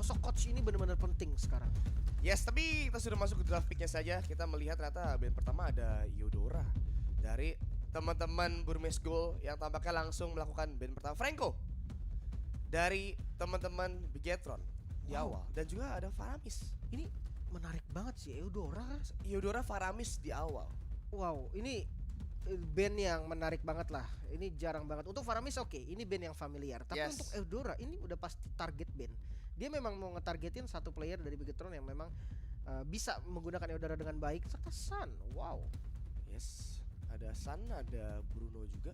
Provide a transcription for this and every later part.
sosok coach ini benar-benar penting sekarang. Yes, tapi kita sudah masuk ke draft picknya saja. Kita melihat ternyata band pertama ada Eudora dari teman-teman Burmese Gold yang tampaknya langsung melakukan band pertama. Franco dari teman-teman Bigetron di awal. Dan juga ada Faramis. Ini menarik banget sih Eudora. Eudora Faramis di awal. Wow, ini band yang menarik banget lah. Ini jarang banget. Untuk Faramis oke, ini band yang familiar. Tapi Yes. untuk Eudora ini udah pasti target band. Dia memang mau ngetargetin satu player dari Bigetron yang memang bisa menggunakan Eudora dengan baik. Serta Sun. Wow. Yes, ada Sun, ada Bruno juga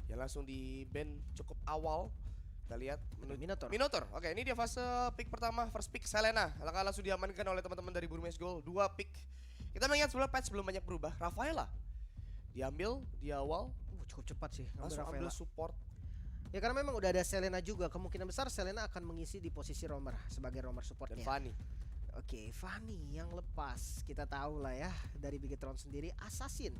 yang langsung di band cukup awal. Kita lihat Minotaur. Oke, ini dia fase pick pertama, first pick Selena. Langsung diamankan oleh teman-teman dari Burmese Gold. 2 pick. Kita mengingat sebelum patch belum banyak berubah. Rafaela diambil di awal. Cukup cepat sih Langsung ambil support. Ya karena memang udah ada Selena juga. Kemungkinan besar Selena akan mengisi di posisi roamer sebagai roamer supportnya. Dan Fanny. Oke, Fanny yang lepas. Kita tahu lah ya dari Bigetron sendiri Assassin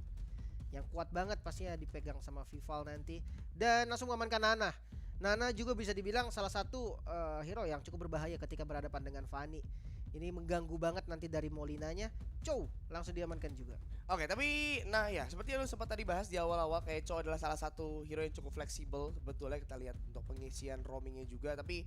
yang kuat banget pastinya dipegang sama Vival nanti. Dan langsung mengamankan Nana. Nana juga bisa dibilang salah satu hero yang cukup berbahaya ketika berhadapan dengan Fanny. Ini mengganggu banget nanti dari Molinanya. Chow langsung diamankan juga. Oke, tapi nah ya seperti yang lu sempat tadi bahas di awal-awal, kayak Chow adalah salah satu hero yang cukup fleksibel. Sebetulnya kita lihat untuk pengisian roamingnya juga. Tapi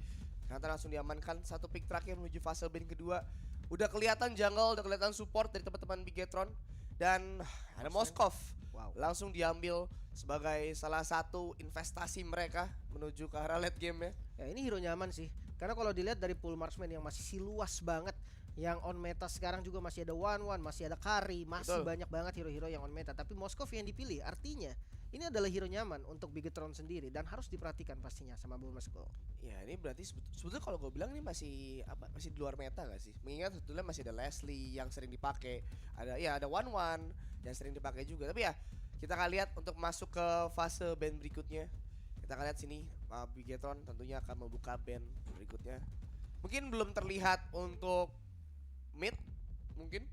ternyata langsung diamankan. Satu pick terakhir menuju fase band kedua. Udah kelihatan jungle, udah kelihatan support dari teman-teman Bigetron. Dan ada Moskov. Wow. Langsung diambil sebagai salah satu investasi mereka menuju ke arah late game ya. Ya ini hero nyaman sih. Karena kalau dilihat dari pool marksman yang masih luas banget, yang on meta sekarang juga masih ada One, masih ada Kari, masih Betul. banyak banget hero-hero yang on meta. Tapi Moskov yang dipilih, artinya ini adalah hero nyaman untuk Bigetron sendiri dan harus diperhatikan pastinya sama Burmese Gold. Ya ini berarti sebetulnya kalau gue bilang ini masih masih di luar meta gak sih? Mengingat sebetulnya masih ada Leslie yang sering dipakai, ada One yang sering dipakai juga. Tapi ya kita akan lihat untuk masuk ke fase band berikutnya. Kita akan lihat sini Bigetron tentunya akan membuka band berikutnya. Mungkin belum terlihat untuk mid mungkin.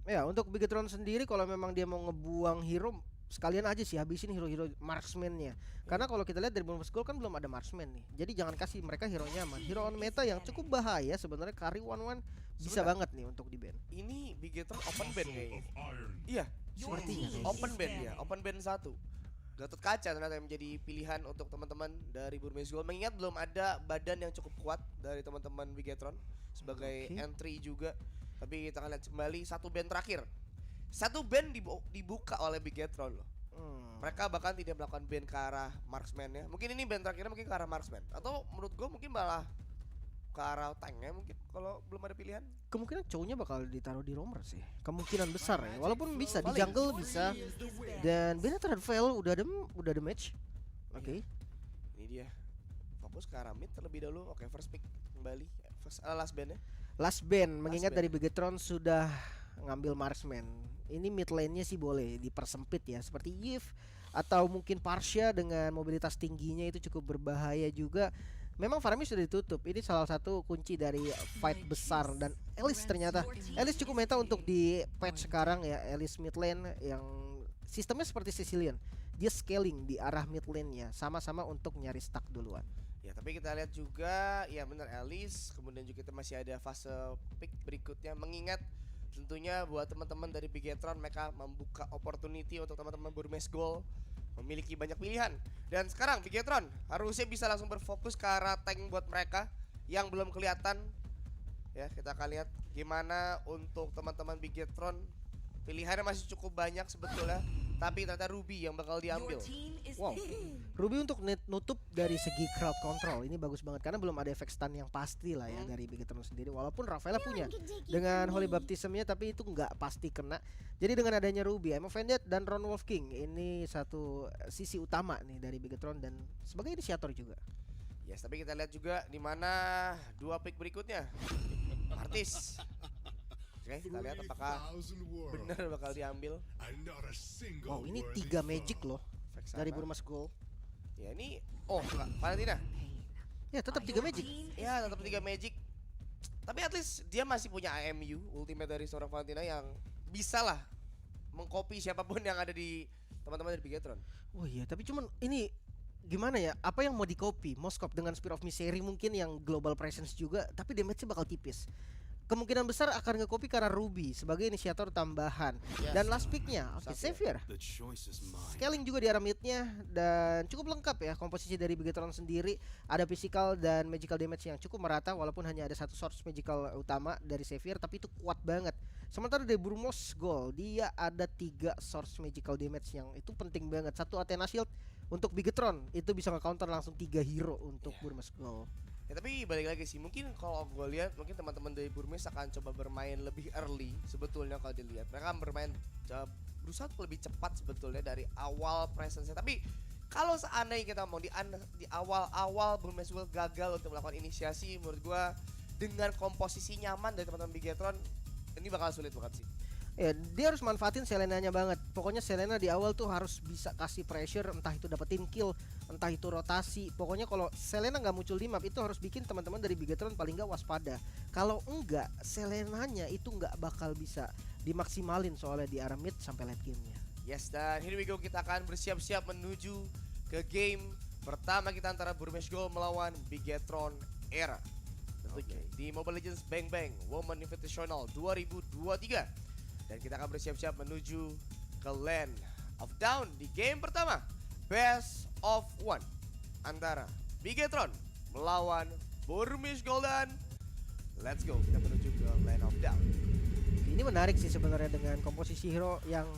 Ya untuk Bigetron sendiri kalau memang dia mau ngebuang hero, sekalian aja sih habisin hero-hero marksman-nya. Karena kalau kita lihat dari Burmese Gold kan belum ada marksman nih. Jadi jangan kasih mereka hero nyaman. Hero on meta yang cukup bahaya sebenarnya Kari One bisa banget nih untuk di ban. Ini Bigetron open band kayaknya. Iya, Sepertinya open band ya, open band 1. Gatot Kaca ternyata yang menjadi pilihan untuk teman-teman dari Burmese Gold. Mengingat belum ada badan yang cukup kuat dari teman-teman Bigetron sebagai entry juga. Tapi kita akan lihat kembali satu band terakhir. Satu band dibuka oleh Bigetron loh. Mereka bahkan tidak melakukan band ke arah marksman ya. Mungkin ini band terakhirnya mungkin ke arah marksman. Atau menurut gue mungkin malah ke arah tank ya mungkin kalau belum ada pilihan. Kemungkinan cowoknya bakal ditaruh di roamer sih. Kemungkinan besar ya. Walaupun bisa di jungle bisa. Dan Benatar dan Veil udah ada match. Oke. Ini dia. Fokus ke arah mid terlebih dahulu. Oke, first pick kembali. Last band ya. Last band mengingat band. dari Bigetron sudah ngambil marksman. Ini mid lane-nya sih boleh dipersempit ya, seperti Yves atau mungkin Parsha dengan mobilitas tingginya itu cukup berbahaya juga. Memang Faramis sudah ditutup. Ini salah satu kunci dari fight besar. Dan Elise ternyata Elise cukup meta untuk di patch sekarang ya. Elise mid lane yang sistemnya seperti Sicilian. Dia scaling di arah mid lane-nya, sama-sama untuk nyari stack duluan. Ya, tapi kita lihat juga ya benar Elise. Kemudian juga kita masih ada fase pick berikutnya. Mengingat tentunya buat teman-teman dari Bigetron, mereka membuka opportunity untuk teman-teman Burmese Gold memiliki banyak pilihan. Dan sekarang Bigetron harusnya bisa langsung berfokus ke arah tank buat mereka yang belum kelihatan. Ya, kita akan lihat gimana untuk teman-teman Bigetron. Pilihannya masih cukup banyak sebetulnya, tapi ternyata Ruby yang bakal diambil. Wow, Ruby untuk nutup dari segi crowd control ini bagus banget karena belum ada efek stun yang pasti lah ya dari Bigetron sendiri. Walaupun Rafaela punya dengan Holy Baptism-nya, tapi itu nggak pasti kena. Jadi dengan adanya Ruby, I'm Offended dan Ron Wolf King ini satu sisi utama nih dari Bigetron dan sebagai inisiator juga. Yes, tapi kita lihat juga di mana dua pick berikutnya. Artis. Oke, kita lihat apakah benar bakal diambil. Wow, ini 3 magic loh dari Burmese Gold. Ya ini, oh enggak, Valentina. Ya tetap 3 magic. Ya tetap 3 magic. Tapi at least dia masih punya AMU, ultimate dari seorang Valentina yang bisa lah mengcopy siapapun yang ada di teman-teman dari Bigetron. Oh iya, tapi cuman ini gimana ya? Apa yang mau di-copy? Moskop dengan Spear of Misery mungkin yang global presence juga, tapi damage-nya bakal tipis. Kemungkinan besar akan nge-copy karena Ruby sebagai inisiator tambahan. Yes. Dan last pick-nya, oke, Xavier. Scaling juga di arah mid-nya dan cukup lengkap ya komposisi dari Bigetron sendiri. Ada physical dan magical damage yang cukup merata walaupun hanya ada satu source magical utama dari Xavier, tapi itu kuat banget. Sementara dari Burmos Gold, dia ada 3 source magical damage yang itu penting banget. Satu Athena Shield untuk Bigetron, itu bisa nge-counter langsung 3 hero untuk Burmos Gold. Ya tapi balik lagi sih, mungkin kalau gue lihat mungkin teman-teman dari Burmese akan coba bermain lebih early sebetulnya kalau dilihat. Mereka bermain berusaha untuk lebih cepat sebetulnya dari awal presence-nya. Tapi kalau seandainya kita mau di awal-awal Burmese World gagal untuk melakukan inisiasi, menurut gue dengan komposisi nyaman dari teman-teman Bigetron ini bakal sulit banget sih. Ya, dia harus manfaatin Selenanya banget. Pokoknya Selena di awal tuh harus bisa kasih pressure, entah itu dapetin kill, entah itu rotasi. Pokoknya kalau Selena nggak muncul di map itu harus bikin teman-teman dari Bigetron paling nggak waspada. Kalau enggak, Selenanya itu nggak bakal bisa dimaksimalin soalnya di arah mid sampai late game-nya. Yes, dan here we go, kita akan bersiap-siap menuju ke game pertama kita antara Burmese Gold melawan Bigetron Era. Tentunya di Mobile Legends Bang Bang Women Invitational 2023. Dan kita akan bersiap-siap menuju ke Land of Down di game pertama. Best of 1 antara Bigetron melawan Burmese Golden. Let's go, kita menuju ke Land of Down. Ini menarik sih sebenarnya dengan komposisi hero yang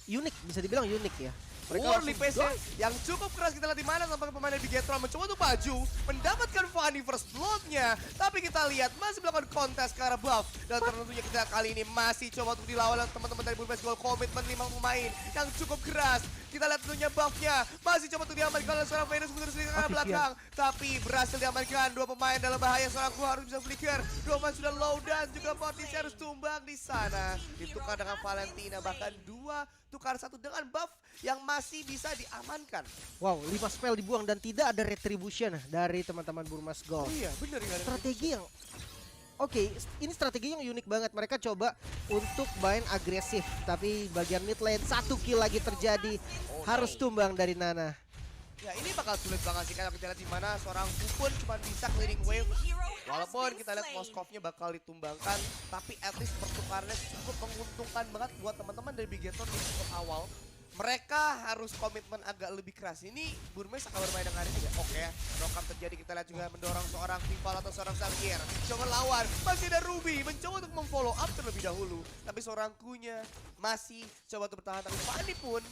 unik, bisa dibilang unik ya. Early pace yang cukup keras kita lihat di mana tampaknya pemain dari Bigetron mencoba untuk maju mendapatkan Fanny first blood-nya, tapi kita lihat masih melakukan kontes ke arah buff dan tentunya kita kali ini masih coba untuk dilawan oleh teman-teman dari Burmese Gold. Komitmen 5 pemain yang cukup keras. Kita lihat tentunya buff-nya masih coba untuk diamankan oleh seorang Venus mundur sedikit ke arah belakang, tapi berhasil diamankan. 2 pemain dalam bahaya, seorang gua harus bisa flicker. 2 pemain sudah low dan juga Mortis harus tumbang di sana. Ditukar dengan Valentina, bahkan 2 tukar 1 dengan buff yang masih bisa diamankan. Wow, 5 spell dibuang dan tidak ada retribution dari teman-teman Burmese Gold. Oh iya, bener ya. Strategi yang ini strategi yang unik banget. Mereka coba untuk main agresif, tapi bagian mid lane 1 kill lagi terjadi. Harus tumbang dari Nana. Ya ini bakal sulit banget sih karena kita lihat di mana seorang Kupon cuma bisa clearing wave. Walaupun kita lihat Moskovnya bakal ditumbangkan, tapi at least pertukarannya cukup menguntungkan banget buat teman-teman dari Bigetron di cukup awal. Mereka harus komitmen agak lebih keras. Ini Burmese akan bermain dengan ini ya. Oke, knockup terjadi, kita lihat juga mendorong seorang Vival atau seorang Xavier. Coba lawan, masih ada Ruby mencoba untuk memfollow up terlebih dahulu. Tapi seorang Kunya masih coba untuk bertahan. Tapi Fanny pun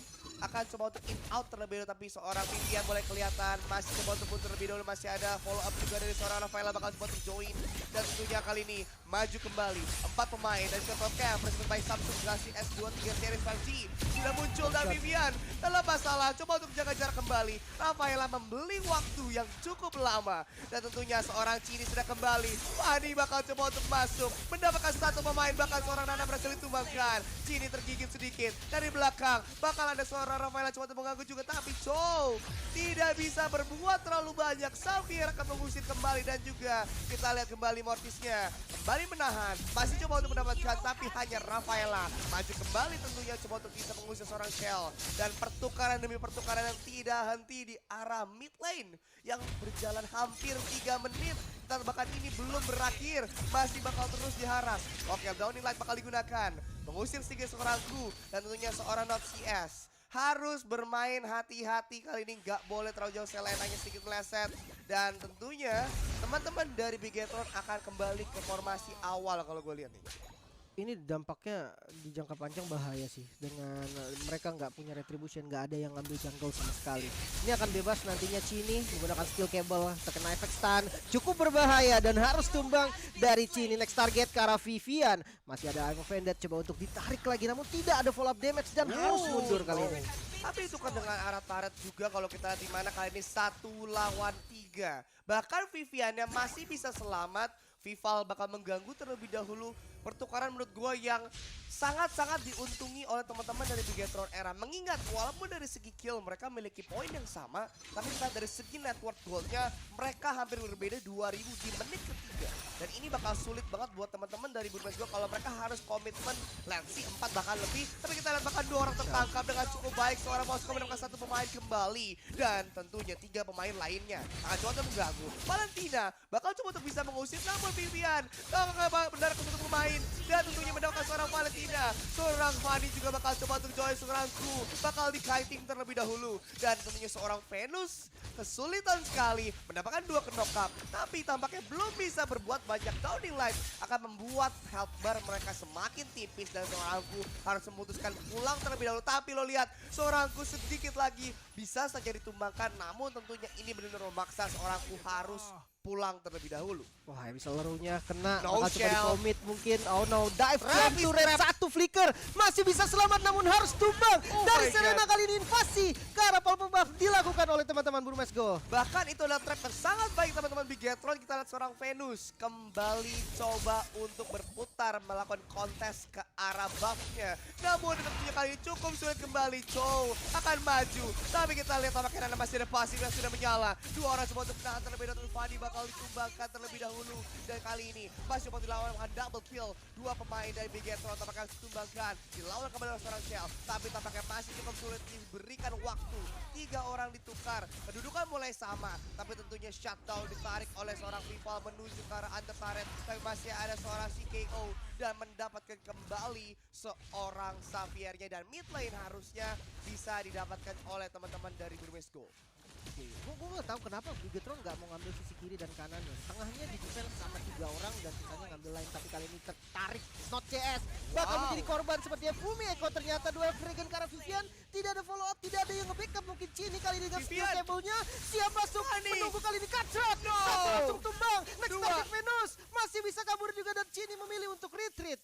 akan coba untuk in out terlebih dahulu. Tapi seorang Vivian mulai kelihatan masih coba untuk mundur terlebih dahulu. Masih ada follow up juga dari seorang Rafaela bakal coba untuk join. Dan tentunya kali ini maju kembali 4 pemain dari Circle Camp presented by Samsung Galaxy S23 Series 5G sudah muncul dan Vivian dalam masalah coba untuk jaga jarak kembali. Rafaela membeli waktu yang cukup lama dan tentunya seorang Cini sudah kembali. Fanny bakal coba untuk masuk mendapatkan 1 pemain, bahkan seorang Nana berhasil ditumbangkan. Cini tergigit sedikit dari belakang, bakal ada seorang Rafaela coba untuk mengganggu juga, tapi Chow tidak bisa berbuat terlalu banyak. Xavier akan mengusir kembali dan juga kita lihat kembali Mortisnya kembali menahan, masih coba untuk mendapatkan, tapi hanya Rafaela maju kembali tentunya coba untuk bisa mengusir seorang Shell. Dan pertukaran demi pertukaran yang tidak henti di arah mid lane yang berjalan hampir 3 menit. Dan bahkan ini belum berakhir, masih bakal terus diharas. Oke, Downing Light bakal digunakan mengusir seorang Ku dan tentunya seorang Not CS. Harus bermain hati-hati kali ini, nggak boleh terlalu jauh, Selenanya sedikit meleset. Dan tentunya teman-teman dari Bigetron akan kembali ke formasi awal kalau gue lihat nih. Ini dampaknya di jangka panjang bahaya sih. Dengan mereka nggak punya retribution, nggak ada yang ngambil jungle sama sekali. Ini akan bebas nantinya Cini menggunakan skill cable, terkena efek stun, cukup berbahaya dan harus tumbang dari Cini. Next target ke arah Vivian. Masih ada Imo Vendetta coba untuk ditarik lagi, namun tidak ada follow up damage dan harus mundur kali ini. Tapi itu kan dengan arah turret juga kalau kita lihat di mana kali ini 1 lawan 3. Bahkan Viviannya masih bisa selamat Vival bakal mengganggu terlebih dahulu. Pertukaran menurut gue yang sangat-sangat diuntungi oleh teman-teman dari Bigetron Era. Mengingat walaupun dari segi kill mereka memiliki poin yang sama, tapi kita dari segi network goldnya mereka hampir berbeda 2000 di menit ketiga. Dan ini bakal sulit banget buat teman-teman dari Burmese Gold kalau mereka harus komitmen let's see 4 bahkan lebih. Tapi kita lihat bahkan 2 orang tertangkap dengan cukup baik. Seorang Moskow menemukan 1 pemain kembali. Dan tentunya 3 pemain lainnya akan coba untuk mengganggu. Valentina bakal coba untuk bisa mengusir, namun Vivian benar untuk pemain. Dan tentunya mendapatkan seorang Valentina. Seorang Fanny juga bakal coba untuk join seorang crew. Bakal di kiting terlebih dahulu. Dan tentunya seorang Venus kesulitan sekali mendapatkan 2 knock-up. Tapi tampaknya belum bisa berbuat banyak. Downing Light akan membuat health bar mereka semakin tipis. Dan seorangku harus memutuskan pulang terlebih dahulu. Tapi lo lihat, seorangku sedikit lagi bisa saja ditumbangkan. Namun tentunya ini benar-benar memaksa seorangku harus pulang terlebih dahulu. Wah, Ebisalurunya kena, No bakal coba shell. di-commit mungkin. Oh no, dive Trap jump is to red, trap. 1 flicker. Masih bisa selamat namun harus tumbang. Oh Dari my Serena God. kali ini invasi ke arah Pulp Buff dilakukan oleh teman-teman Burmese Gold. Bahkan itu adalah trap yang sangat baik teman-teman Bigetron. Kita lihat seorang Venus kembali coba untuk berputar melakukan kontes ke arah buffnya. Namun tentunya kali ini cukup sulit kembali. Chow akan maju. Tapi kita lihat tampaknya masih ada pasif yang sudah menyala. 2 orang coba untuk menahan terlebih dahulu. Fanny bakal ditumbangkan terlebih dahulu. Dan kali ini masih coba dilawan dengan double kill. 2 pemain dari Bigetron tampaknya harus ditumbangkan. Dilawan kembali oleh seorang Shell. Tapi tampaknya masih cukup sulit diberikan waktu. 3 orang ditukar. Kedudukan mulai sama. Tapi tentunya shutdown ditarik oleh seorang Vival menuju ke arah under turret. Tapi masih ada seorang CKO. Dan mendapatkan kembali seorang Xaviernya. Dan mid lane harusnya bisa didapatkan oleh teman-teman dari Burmese Gold. Gue gak tahu kenapa Bigetron gak mau ngambil sisi kiri dan kanannya. Tengahnya di defense sama 3 orang dan sisanya ngambil line. Tapi kali ini tertarik Not CS. Bakal Wow. menjadi korban sepertinya Fumi Eko. Ternyata duel Dragon ke arah Vivian. Tidak ada follow up, tidak ada yang nge-backup. Mungkin Cini kali ini dengan skill Vivian. cable-nya. Siap masuk, Fanny. menunggu kali ini Cutshot. No. 1 langsung tumbang. Next 2. target Venus. Masih bisa kabur juga dan Cini memilih untuk retreat.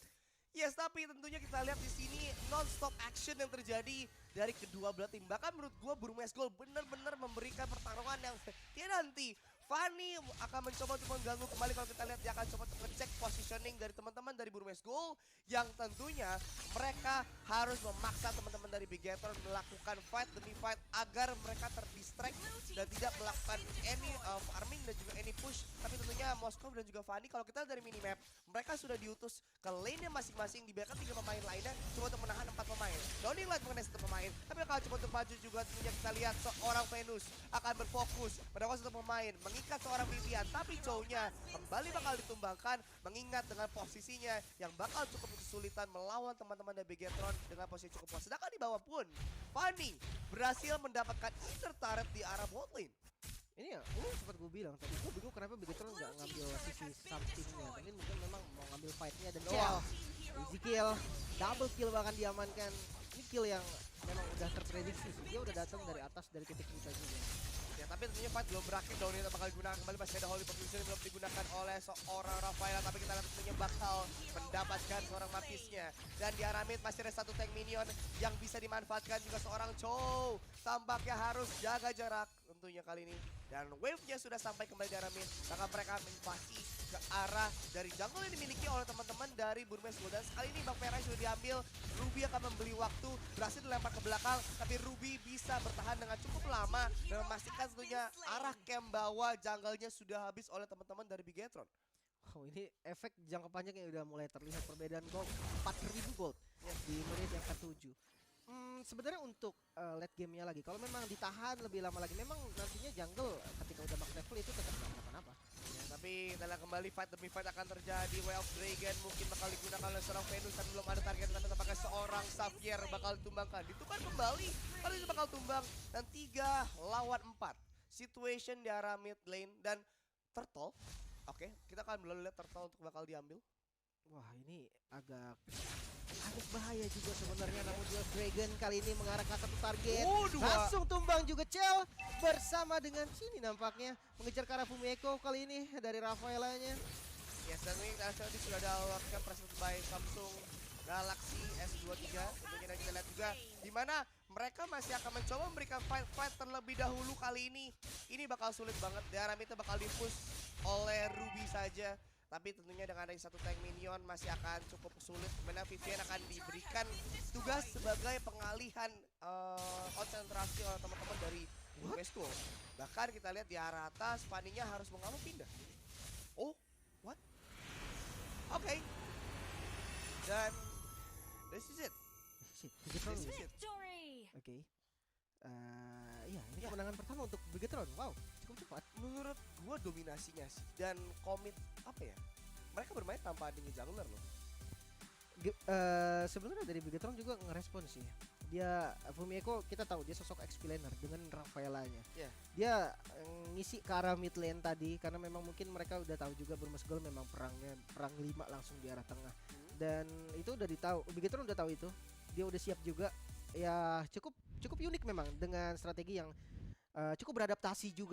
Yes, tapi tentunya kita lihat di sini non-stop action yang terjadi dari kedua belah tim. Bahkan menurut gua Burmese Gold benar-benar memberikan pertarungan yang tidak nanti. Fanny akan mencoba untuk mengganggu kembali. Kalau kita lihat dia akan coba untuk ngecek positioning dari teman-teman dari Burmese Gold. Yang tentunya mereka harus memaksa teman-teman dari Bigetron melakukan fight demi fight agar mereka terdistract dan tidak melakukan any farming dan juga any push. Tapi tentunya Moskow dan juga Fanny kalau kita lihat dari minimap mereka sudah diutus ke lane-nya masing-masing. Dibiarkan 3 pemain lainnya coba untuk menahan 4 pemain. Downing Light mengenai 1 pemain. Tapi kalau coba untuk maju juga tentunya kita lihat seorang Venus akan berfokus mendapatkan 1 pemain. Mengikat seorang Vivian. Tapi Chow-nya kembali bakal ditumbangkan. Mengingat dengan posisinya yang bakal cukup kesulitan melawan teman-teman dari Bigetron dengan posisi cukup kuat. Sedangkan di bawah pun Fanny berhasil mendapatkan inner turret di arah bot lane. Ini ya, seperti gue bilang tadi, gue bingung kenapa Bigetron nggak ngambil sisi somethingnya. Mungkin memang mau ngambil fightnya dan Shell. Easy kill, double kill bahkan diamankan. Ini kill yang memang udah terprediksi sih. Dia udah datang dari atas dari titik kita juga. Ya tapi tentunya fight belum berakhir. Downing Light bakal digunakan kembali. Masih ada Holy Position yang belum digunakan oleh seorang Rafaela. Tapi kita lihat tentunya bakal mendapatkan seorang Matisnya. Dan di arah mid masih ada 1 tank minion yang bisa dimanfaatkan juga seorang Chow. Tampaknya harus jaga jarak tentunya kali ini. Dan wave-nya sudah sampai kembali di arah mid. Maka mereka invasi ke arah dari jungle yang dimiliki oleh teman-teman dari Burmese Gold. Dan sekali ini Bang Perai sudah diambil. Ruby akan membeli waktu. Berhasil dilempar ke belakang. Tapi Ruby bisa bertahan dengan cukup lama. Dan memastikan tentunya arah camp bawah jungle-nya sudah habis oleh teman-teman dari Bigetron. Oh, ini efek jangka panjang yang udah mulai terlihat perbedaan gold 4000 gold di menit yang ke-7. Sebenarnya untuk late game-nya lagi, kalau memang ditahan lebih lama lagi, memang nantinya jungle ketika udah max level itu tetap nggak kenapa-napa. Ya, tapi kita lihat kembali fight demi fight akan terjadi. Way of Dragon mungkin bakal digunakan oleh seorang Venus dan belum ada target. Tapi tampaknya seorang Xavier bakal ditumbangkan. Ditukar kembali, kali ini bakal tumbang. Dan 3 lawan 4. Situation di arah mid lane dan Turtle. Oke, kita akan belum lihat Turtle untuk bakal diambil. Wah, ini agak bahaya juga sebenarnya, namun dia Dragon kali ini mengarah ke satu target. Oh, 2. Langsung tumbang juga Cel bersama dengan Cini nampaknya mengejar ke arah Fumi Eko kali ini dari Rafaelanya. Yes, dan ini tadi sudah ada lakukan present by Samsung Galaxy S23. Tentunya dan kita lihat juga di mana mereka masih akan mencoba memberikan fight terlebih dahulu kali ini. Ini bakal sulit banget. Di arah itu bakal di-push oleh Ruby saja. Tapi tentunya dengan ada satu tank minion masih akan cukup sulit. Karena Vivian akan diberikan tugas sebagai pengalihan konsentrasi oleh teman-teman dari Burmese School. Bahkan kita lihat di arah atas, Fanny-nya harus mengamuk pindah. Oh, what? Oke. Dan this is it. Shit, Bigetron. This is it. Oke. Iya, ini kemenangan pertama untuk Bigetron. Wow, cukup cepat. Menurut gua dominasinya sih dan komit apa ya? Mereka bermain tanpa adanya jungler loh. Sebenarnya dari Bigetron juga ngerespon sih. Dia Fumieko kita tahu dia sosok XP laner dengan Rafaelanya. Iya. Dia ngisi ke arah mid lane tadi karena memang mungkin mereka udah tahu juga Burmese Gold memang perang 5 langsung di arah tengah. Dan itu udah ditahu, Bigetron udah tahu itu. Dia udah siap juga. Ya cukup unik memang dengan strategi yang cukup beradaptasi juga